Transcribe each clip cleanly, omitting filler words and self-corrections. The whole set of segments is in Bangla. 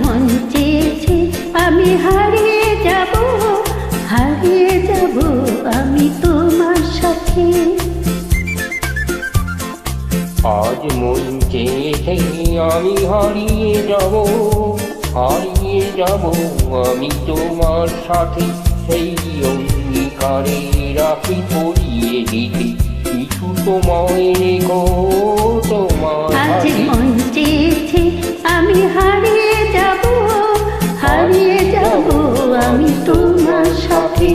মন চেয়েছে আমি হারিয়ে যাব আমি তোমার সাথে। আজ মন চেয়েছে আমি হারিয়ে যাব আমি তোমার সাথে। সেই অঙ্গীকারে রাখি পরিয়ে দিতে কিছু সময় রেখো তোমার আজ হাতে। মন চেয়েছে আমি হারিয়ে যাব আমি তোমার সাথে।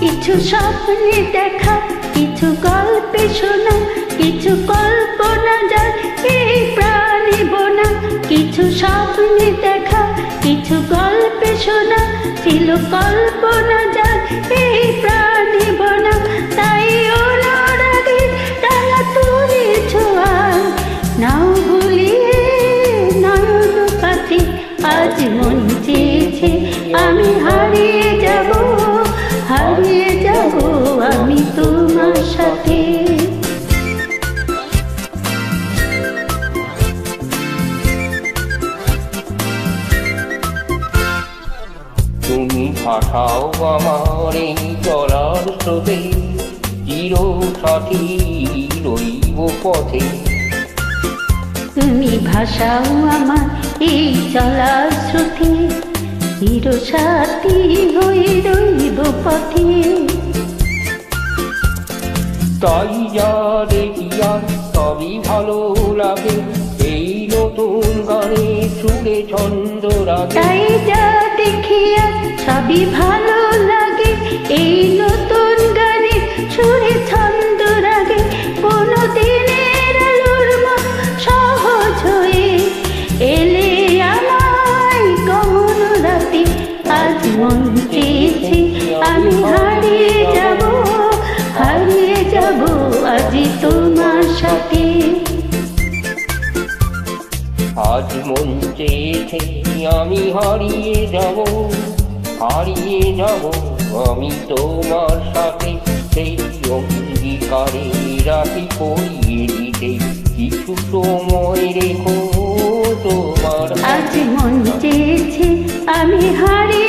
কিছু স্বপ্নে দেখা, কিছু গল্পে শোনা, কিছু কল্পনা যায় এই প্রাণে বোনা। কিছু স্বপ্নে দেখা, কিছু গল্পে শোনা, ছিল কল্পনা যায় এই প্রাণে বোনা। তাই অনুরাগে ডালা তুলেছ আজ, নাও ভুলিয়ে নয়ন পাতে। আজ মন চেয়েছে আমি হারিয়ে যাব আমি তোমার সাথে। তুমি পাঠাও আমার এই চলার স্রোতে, চির সাথী রইব পথে। তুমি ভাষাও আমার এই চলার স্রোতে, চির সাথী হয়ে রইব পথে। তাই যা দেখি আর সবই ভালো লাগে, এই নতুন গানে সুরে ছন্দ রাগে। তাই যা দেখি আর সবই ভালো লাগে, এই নতুন গানে সুরে ছন্দ রাগে। কোনো দিনের আলোর মতো সহজ হয়ে এলে আমায় গহন রাতে। আজ মন চেয়েছে আমি হারিয়ে যাব আজ তোমার সাথে। আজ মন চেয়েছে আমি হারিয়ে যাব আমি তোমার সাথে। সেই অঙ্গীকারে রাখি পরিয়ে দিতে কিছু সময় রেখো তোমার আজ মন চেয়েছে আমি হারিয়ে